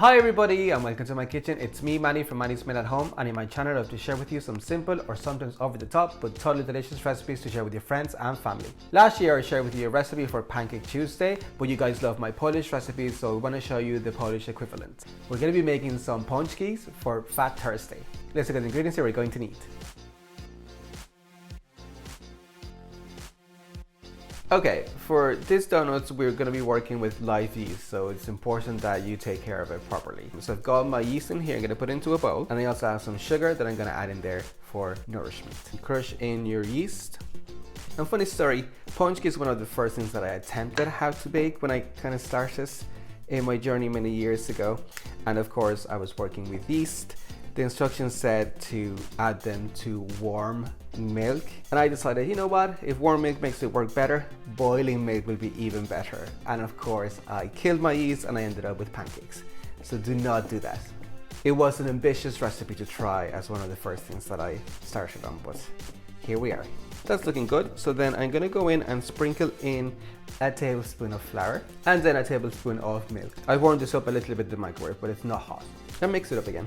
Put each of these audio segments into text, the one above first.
Hi everybody and welcome to my kitchen. It's me, Manny from Manny's Made at Home, and in my channel I love to share with you some simple or sometimes over the top but totally delicious recipes to share with your friends and family. Last year I shared with you a recipe for Pancake Tuesday, but you guys love my Polish recipes, so I want to show you the Polish equivalent. We're going to be making some pączki for Fat Thursday. Let's look at the ingredients that we're going to need. Okay, for this donuts we're going to be working with live yeast, so it's important that you take care of it properly. So I've got my yeast in here, I'm going to put into a bowl, and I also have some sugar that I'm going to add in there for nourishment. Crush in your yeast. And funny story, pączki is one of the first things that I attempted how to bake when I kind of started in my journey many years ago, and of course I was working with yeast. The instructions said to add them to warm milk, and I decided, you know what, if warm milk makes it work better, boiling milk will be even better. And of course I killed my yeast and I ended up with pancakes. So do not do that. It was an ambitious recipe to try as one of the first things that I started on, but here we are. That's looking good. So then I'm gonna go in and sprinkle in a tablespoon of flour and then a tablespoon of milk. I warmed this up a little bit in the microwave, but it's not hot. And mix it up again.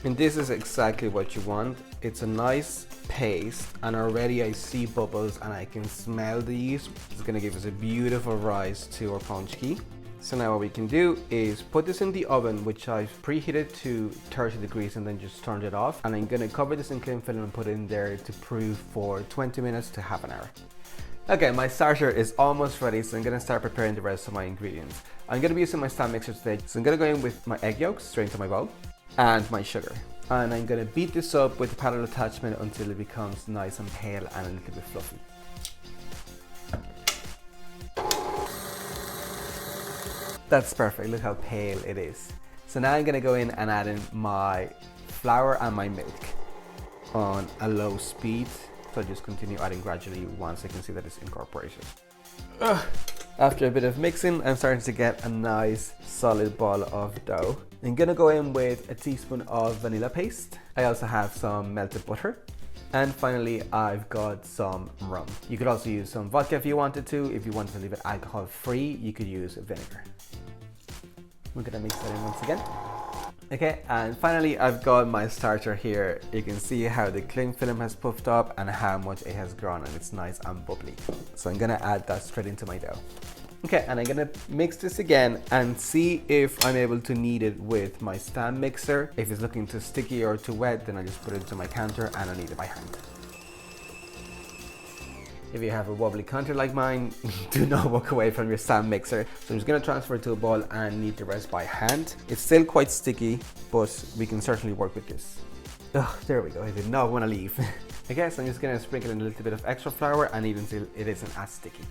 And this is exactly what you want. It's a nice paste, and already I see bubbles and I can smell the yeast. It's gonna give us a beautiful rise to our pączki. So now what we can do is put this in the oven, which I've preheated to 30 degrees and then just turned it off. And I'm gonna cover this in cling film and put it in there to proof for 20 minutes to half an hour. Okay, my starter is almost ready, so I'm gonna start preparing the rest of my ingredients. I'm gonna be using my stand mixer today. So I'm gonna go in with my egg yolks straight into my bowl and my sugar. And I'm gonna beat this up with the paddle attachment until it becomes nice and pale and a little bit fluffy. That's perfect, look how pale it is. So now I'm gonna go in and add in my flour and my milk on a low speed. So I'll just continue adding gradually once I can see that it's incorporated. After a bit of mixing, I'm starting to get a nice solid ball of dough. I'm gonna go in with a teaspoon of vanilla paste. I also have some melted butter. And finally, I've got some rum. You could also use some vodka if you wanted to. If you wanted to leave it alcohol free, you could use vinegar. We're gonna mix that in once again. Okay, and finally I've got my starter here. You can see how the cling film has puffed up and how much it has grown, and it's nice and bubbly. So I'm gonna add that straight into my dough. Okay, and I'm gonna mix this again and see if I'm able to knead it with my stand mixer. If it's looking too sticky or too wet, then I just put it into my counter and I knead it by hand. If you have a wobbly counter like mine, do not walk away from your stand mixer. So I'm just gonna transfer it to a bowl and knead the rest by hand. It's still quite sticky, but we can certainly work with this. Oh, there we go, I did not wanna leave. Okay, so I'm just gonna sprinkle in a little bit of extra flour and knead until it isn't as sticky.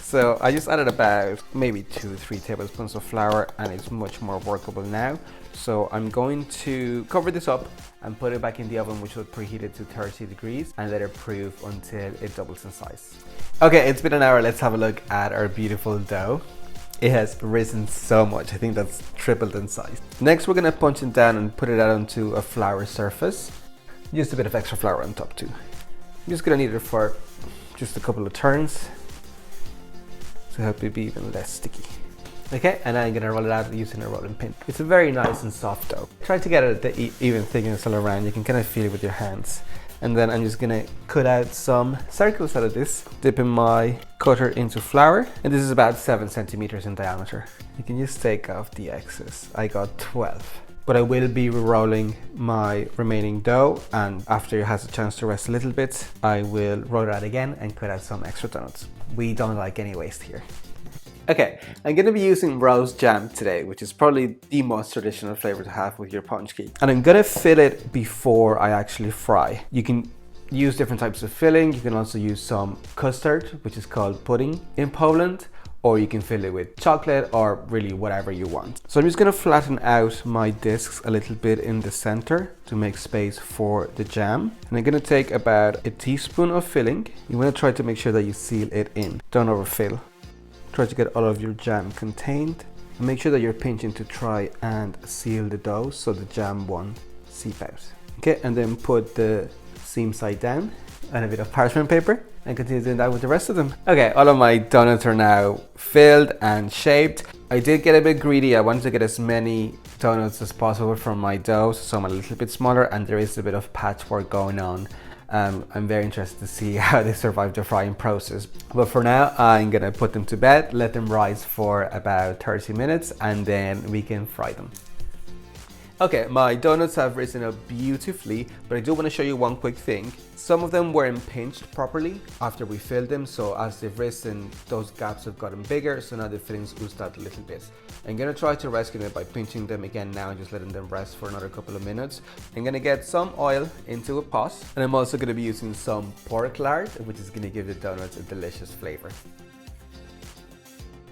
So I just added about maybe 2-3 tablespoons of flour, and it's much more workable now. So I'm going to cover this up and put it back in the oven, which will preheat it to 30 degrees and let it proof until it doubles in size. Okay, it's been an hour. Let's have a look at our beautiful dough. It has risen so much. I think that's tripled in size. Next, we're gonna punch it down and put it out onto a flour surface. Just a bit of extra flour on top too. I'm just gonna knead it for just a couple of turns to help it be even less sticky. Okay, and now I'm gonna roll it out using a rolling pin. It's a very nice and soft dough. Try to get it at the even thickness all around. You can kind of feel it with your hands. And then I'm just gonna cut out some circles out of this, dipping my cutter into flour. And this is about 7 centimeters in diameter. You can just take off the excess. I got 12. But I will be rolling my remaining dough, and after it has a chance to rest a little bit, I will roll it out again and cut out some extra donuts. We don't like any waste here. Okay, I'm gonna be using rose jam today, which is probably the most traditional flavor to have with your pączki. And I'm gonna fill it before I actually fry. You can use different types of filling. You can also use some custard, which is called pudding in Poland, or you can fill it with chocolate or really whatever you want. So I'm just gonna flatten out my discs a little bit in the center to make space for the jam. And I'm gonna take about a teaspoon of filling. You wanna try to make sure that you seal it in. Don't overfill. Try to get all of your jam contained. And make sure that you're pinching to try and seal the dough so the jam won't seep out. Okay, and then put the seam side down and a bit of parchment paper and continue doing that with the rest of them. Okay, all of my donuts are now filled and shaped. I did get a bit greedy. I wanted to get as many donuts as possible from my dough, so I'm a little bit smaller, and there is a bit of patchwork going on. I'm very interested to see how they survive the frying process. But for now, I'm gonna put them to bed, let them rise for about 30 minutes, and then we can fry them. Okay, my donuts have risen up beautifully, but I do want to show you one quick thing. Some of them weren't pinched properly after we filled them, so as they've risen, those gaps have gotten bigger, so now the fillings oozed out a little bit. I'm gonna try to rescue them by pinching them again now and just letting them rest for another couple of minutes. I'm gonna get some oil into a pot, and I'm also gonna be using some pork lard, which is gonna give the donuts a delicious flavor.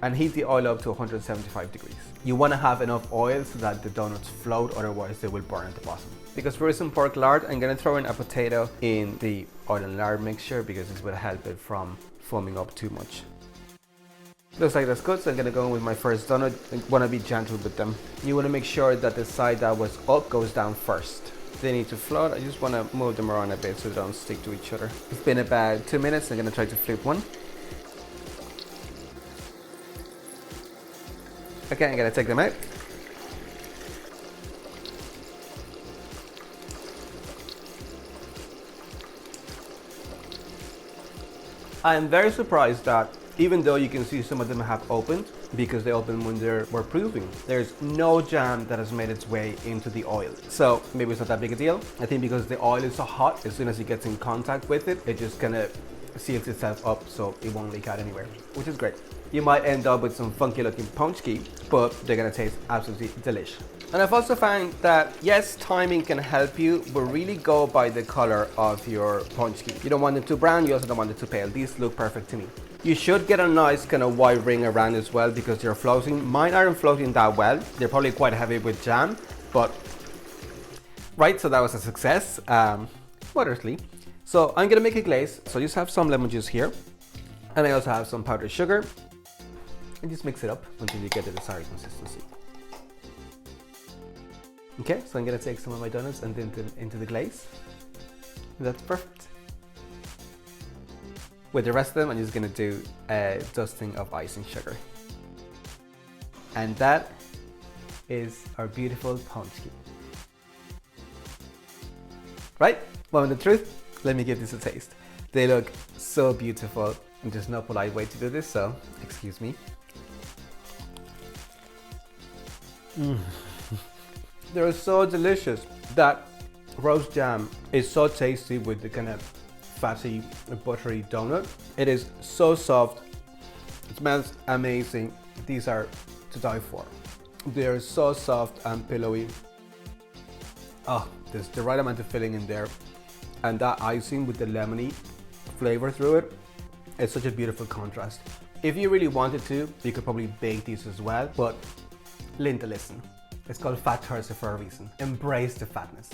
And heat the oil up to 175 degrees. You want to have enough oil so that the donuts float, otherwise they will burn at the bottom. Because for some pork lard, I'm going to throw in a potato in the oil and lard mixture because this will help it from foaming up too much. Looks like that's good, so I'm going to go in with my first donut. I want to be gentle with them. You want to make sure that the side that was up goes down first. They need to float. I just want to move them around a bit so they don't stick to each other. It's been about 2 minutes. I'm going to try to flip one. Okay, I'm gonna take them out. I am very surprised that even though you can see some of them have opened, because they opened when they were proving, there's no jam that has made its way into the oil. So maybe it's not that big a deal. I think because the oil is so hot, as soon as it gets in contact with it, it just kind of seals itself up so it won't leak out anywhere, which is great. You might end up with some funky looking pączki, but they're gonna taste absolutely delish. And I've also found that yes, timing can help you, but really go by the color of your pączki. You don't want them too brown, you also don't want it too pale. These look perfect to me. You should get a nice kind of white ring around as well because they're floating. Mine aren't floating that well. They're probably quite heavy with jam, but right, so that was a success, moderately. So I'm gonna make a glaze. So I just have some lemon juice here, and I also have some powdered sugar. And just mix it up until you get the desired consistency. Okay, so I'm gonna take some of my donuts and dip them into the glaze. That's perfect. With the rest of them, I'm just gonna do a dusting of icing sugar. And that is our beautiful pączki. Right? Moment of truth, let me give this a taste. They look so beautiful, and there's no polite way to do this, so excuse me. They're so delicious. That roast jam is so tasty with the kind of fatty, buttery donut. It is so soft. It smells amazing. These are to die for. They are so soft and pillowy. Oh, there's the right amount of filling in there. And that icing with the lemony flavor through it, it's such a beautiful contrast. If you really wanted to, you could probably bake these as well, but listen. It's called Fat Thursday for a reason. Embrace the fatness.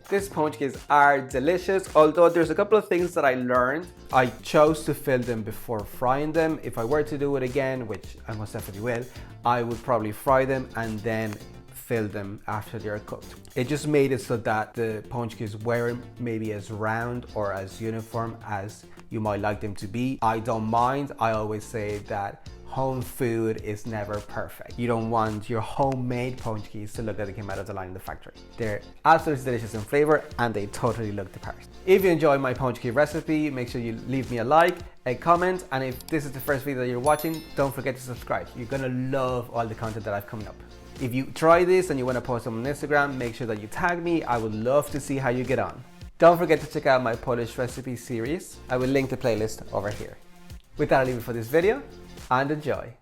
These pączkis are delicious, although there's a couple of things that I learned. I chose to fill them before frying them. If I were to do it again, which I most definitely will, I would probably fry them and then fill them after they're cooked. It just made it so that the pączkis weren't maybe as round or as uniform as you might like them to be. I don't mind. I always say that home food is never perfect. You don't want your homemade pączkis to look like they came out of the line in the factory. They're absolutely delicious in flavor and they totally look the part. If you enjoyed my pączki recipe, make sure you leave me a like, a comment, and if this is the first video that you're watching, don't forget to subscribe. You're gonna love all the content that I've coming up. If you try this and you want to post them on Instagram, make sure that you tag me. I would love to see how you get on. Don't forget to check out my Polish recipe series. I will link the playlist over here. With that, I'll leave it for this video and enjoy.